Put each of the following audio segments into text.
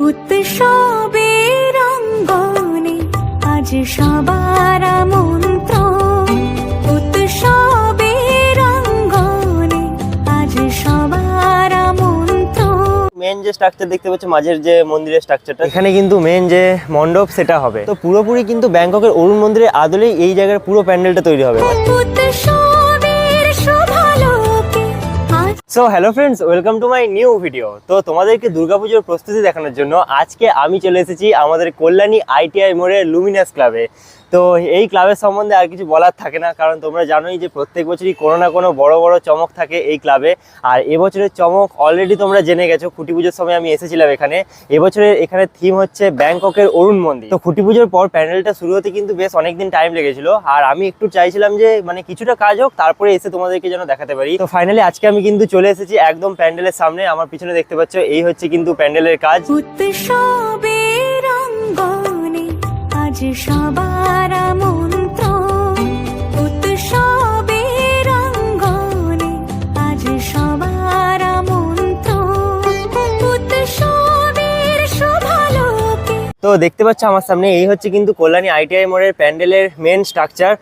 উৎসবের অঙ্গনে আজ সবার আমন্ত্রণ, উৎসবের অঙ্গনে আজ সবার আমন্ত্রণ। মেন যে স্ট্রাকচার দেখতে পাচ্ছ, মাঝের যে মন্দিরের স্ট্রাকচারটা, এখানে কিন্তু মেন যে মণ্ডপ সেটা হবে। তো পুরোপুরি কিন্তু ব্যাংককের অরুণ মন্দিরের আদলেই এই জায়গার পুরো প্যান্ডেলটা তৈরি হবে। So hello friends, welcome to my new video. তো তোমাদেরকে দুর্গাপুজোর প্রস্তুতি দেখানোর জন্য আজকে আমি চলে এসেছি আমাদের কল্যাণী ITI মোড়ের লুমিনাস ক্লাবে। তো এই ক্লাবের সম্বন্ধে আর কিছু বলার থাকে না, কারণ তোমরা জানোই যে প্রত্যেক বছরই কোনো না কোনো বড় বড় চমক থাকে এই ক্লাবে। আর এবছরের চমক অলরেডি তোমরা জেনে গেছো, খুঁটি পুজোর সময় আমি এসেছিলাম এখানে। এবছরের এখানে থিম হচ্ছে ব্যাংককের অরুণ মন্দির। তো খুঁটি পুজোর পর প্যান্ডেলটা শুরু হতে কিন্তু বেশ অনেকদিন টাইম লেগেছিল, আর আমি একটু চাইছিলাম যে মানে কিছুটা কাজ হোক, তারপরে এসে তোমাদেরকে যেন দেখাতে পারি। তো ফাইনালি আজকে আমি কিন্তু চলে এসেছি একদম প্যান্ডেলের সামনে। আমার পিছনে দেখতে পাচ্ছ, এই হচ্ছে কিন্তু প্যান্ডেলের কাজ। উৎসবের অঙ্গনে আজ সবার আমন্ত্রণ, উৎসবের অঙ্গনে আজ সবার আমন্ত্রণ, উৎসবের শোভালোকে। তো দেখতে পাচ্ছ আমার সামনে, এই হচ্ছে কিন্তু কল্যাণী ITI মোড়ের প্যান্ডেলের মেন স্ট্রাকচার।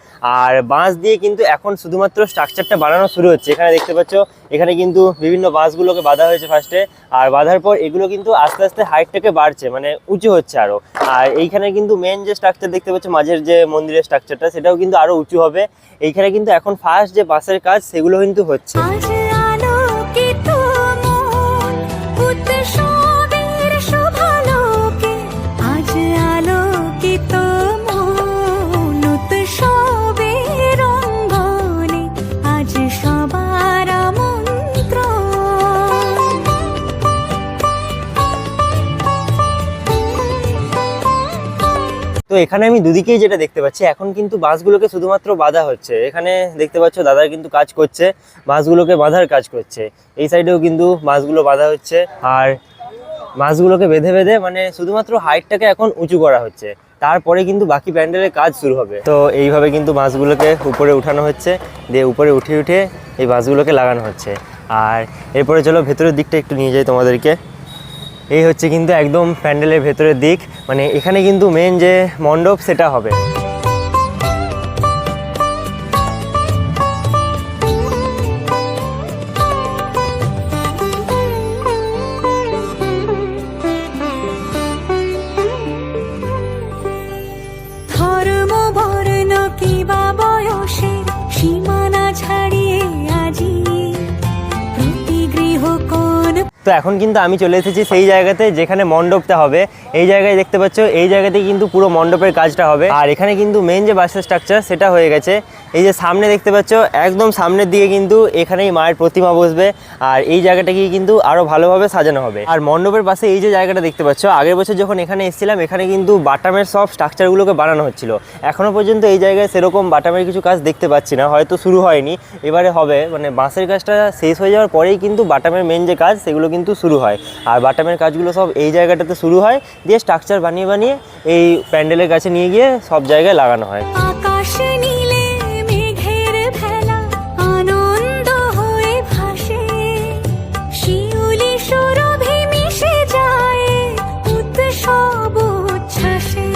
আর বাঁশ দিয়ে কিন্তু এখন শুধুমাত্র স্ট্রাকচারটা বানানো শুরু হচ্ছে। এখানে দেখতে পাচ্ছ, এখানে কিন্তু বিভিন্ন বাঁশগুলোকে বাঁধা হয়েছে ফার্স্টে, আর বাঁধার পর এগুলো কিন্তু আস্তে আস্তে হাইটটাকে বাড়ছে, মানে উঁচু হচ্ছে আরো। আর এইখানে কিন্তু মেন যে স্ট্রাকচার দেখতে পাচ্ছ, মাঝের যে মন্দিরের স্ট্রাকচারটা, সেটাও কিন্তু আরো উঁচু হবে। এইখানে কিন্তু এখন ফার্স্ট যে বাঁশের কাজ সেগুলো কিন্তু হচ্ছে। তো এখানে আমি দুদিকেই যেটা দেখতে পাচ্ছি, এখন কিন্তু বাঁশগুলোকে শুধুমাত্র বাঁধা হচ্ছে। এখানে দেখতে পাচ্ছ দাদার কিন্তু কাজ করছে, বাঁশগুলোকে বাঁধার কাজ করছে। এই সাইডেও কিন্তু বাঁশগুলো বাঁধা হচ্ছে, আর বাঁশগুলোকে বেঁধে বেঁধে মানে শুধুমাত্র হাইটটাকে এখন উঁচু করা হচ্ছে। তারপরে কিন্তু বাকি প্যান্ডেলের কাজ শুরু হবে। তো এইভাবে কিন্তু বাঁশগুলোকে উপরে উঠানো হচ্ছে, দিয়ে উপরে উঠে উঠে এই বাঁশগুলোকে লাগানো হচ্ছে। আর এরপরে চলো ভেতরের দিকটা একটু নিয়ে যাই তোমাদেরকে। এই হচ্ছে কিন্তু একদম প্যান্ডেলের ভেতরের দিক, মানে এখানে কিন্তু মেন যে মণ্ডপ সেটা হবে। ধর্ম বর্ণ কিবা বয়সে সীমানা ছাড়িয়ে আজি প্রতি গৃহ কোণ। তো এখন কিন্তু আমি চলে এসেছি সেই জায়গাতে যেখানে মণ্ডপটা হবে। এই জায়গায় দেখতে পাচ্ছ, এই জায়গাতে কিন্তু পুরো মণ্ডপের কাজটা হবে। আর এখানে কিন্তু মেন যে বাসের স্ট্রাকচার সেটা হয়ে গেছে। এই যে সামনে দেখতে পাচ্ছ, একদম সামনের দিকে কিন্তু এখানেই মায়ের প্রতিমা বসবে। আর এই জায়গাটাকে কিন্তু আরো ভালোভাবে সাজানো হবে। আর মণ্ডপের পাশে এই যে জায়গাটা দেখতে পাচ্ছ, আগের বছর যখন এখানে এসেছিলাম, এখানে কিন্তু বাটামের সব স্ট্রাকচারগুলোকে বানানো হচ্ছিল। এখনো পর্যন্ত এই জায়গায় সেরকম বাটামের কিছু কাজ দেখতে পাচ্ছি না, হয়তো শুরু হয়নি, এবারে হবে। মানে বাঁশের কাজটা শেষ হয়ে যাওয়ার পরেই কিন্তু বাটামের মেন যে কাজ সেগুলো কিন্তু শুরু হয়। আর বাটামের কাজগুলো সব এই জায়গাটাতে শুরু হয়, দিয়ে স্ট্রাকচার বানিয়ে বানিয়ে এই প্যান্ডেলের কাছে নিয়ে গিয়ে সব জায়গায় লাগানো হয়। আকাশে নীলে মেঘের ভেলা আনন্দ হয়ে ভাসে, শিউলি সুরভি মিশে যায় উৎসব উচ্ছ্বাসে,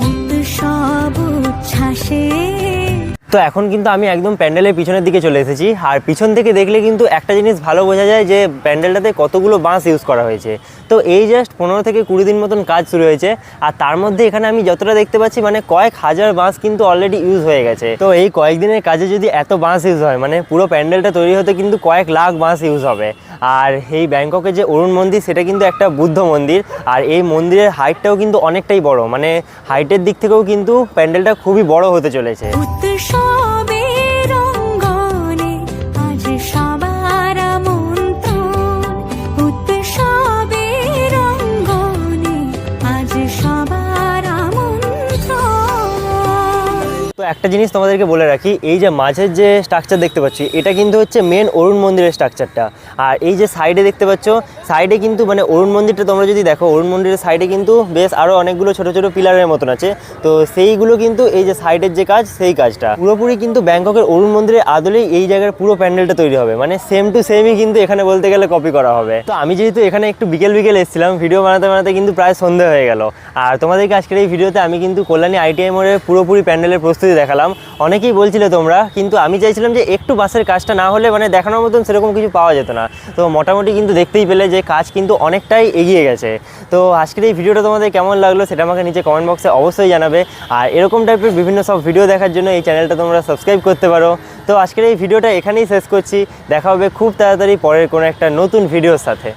উৎসব উচ্ছ্বাসে। তো এখন কিন্তু আমি একদম প্যান্ডেলের পিছনের দিকে চলে এসেছি। আর পিছন থেকে দেখলে কিন্তু একটা জিনিস ভালো বোঝা যায় যে প্যান্ডেলটাতে কতগুলো বাঁশ ইউজ করা হয়েছে। তো এই জাস্ট 15 থেকে 20 দিন মতন কাজ শুরু হয়েছে, আর তার মধ্যে এখানে আমি যতটা দেখতে পাচ্ছি মানে কয়েক হাজার বাঁশ কিন্তু অলরেডি ইউজ হয়ে গেছে। তো এই কয়েকদিনের কাজে যদি এত বাঁশ ইউজ হয়, মানে পুরো প্যান্ডেলটা তৈরি হতে কিন্তু কয়েক লাখ বাঁশ ইউজ হবে। আর এই ব্যাংককের যে অরুণ মন্দির, সেটা কিন্তু একটা বুদ্ধ মন্দির। আর এই মন্দিরের হাইটটাও কিন্তু অনেকটাই বড়, মানে হাইটের দিক থেকেও কিন্তু প্যান্ডেলটা খুবই বড় হতে চলেছে। উৎসবের অঙ্গনে আজ সবার আমন্ত্রণ, উৎসবের অঙ্গনে আজ সবার আমন্ত্রণ। তো একটা জিনিস তোমাদেরকে বলে রাখি, এই যে মাঝের যে স্ট্রাকচার দেখতে পাচ্ছি, এটা কিন্তু হচ্ছে মেন অরুণ মন্দিরের স্ট্রাকচারটা। আর এই যে সাইডে দেখতে পাচ্ছ, সাইডে কিন্তু মানে অরুণ মন্দিরটা তোমরা যদি দেখো, অরুণ মন্দিরের সাইডে কিন্তু বেশ আরও অনেকগুলো ছোট ছোট পিলারের মতন আছে। তো সেইগুলো কিন্তু এই যে সাইডের যে কাজ, সেই কাজটা পুরোপুরি কিন্তু ব্যাংককের অরুণ মন্দিরের আদলেই এই জায়গার পুরো প্যান্ডেলটা তৈরি হবে, মানে সেম টু সেমই কিন্তু এখানে বলতে গেলে কপি করা হবে। তো আমি যেহেতু এখানে একটু বিকেল এসেছিলাম, ভিডিও বানাতে বানাতে কিন্তু প্রায় সন্ধে হয়ে গেল। আর তোমাদেরকে আজকের এই ভিডিওতে আমি কিন্তু কল্যাণী ITI মোড়ের পুরোপুরি প্যান্ডেলের প্রস্তুতি দেখালাম। অনেকেই বলছিলে তোমরা, কিন্তু আমি চাইছিলাম যে একটু বাসের কাজটা না হলে মানে দেখানোর মতন সেরকম কিছু পাওয়া যেত না। তো মোটামুটি কিন্তু দেখতেই পেলে যে কাজ কিন্তু অনেকটাই এগিয়ে গেছে। তো আজকের এই ভিডিওটা তোমাদের কেমন লাগলো সেটা আমাকে নিচে কমেন্ট বক্সে অবশ্যই জানাবে। আর এরকম টাইপের বিভিন্ন সব ভিডিও দেখার জন্য এই চ্যানেলটা তোমরা সাবস্ক্রাইব করতে পারো। তো আজকের এই ভিডিওটা এখানেই শেষ করছি, দেখা হবে খুব তাড়াতাড়ি পরের কোনো একটা নতুন ভিডিওর সাথে।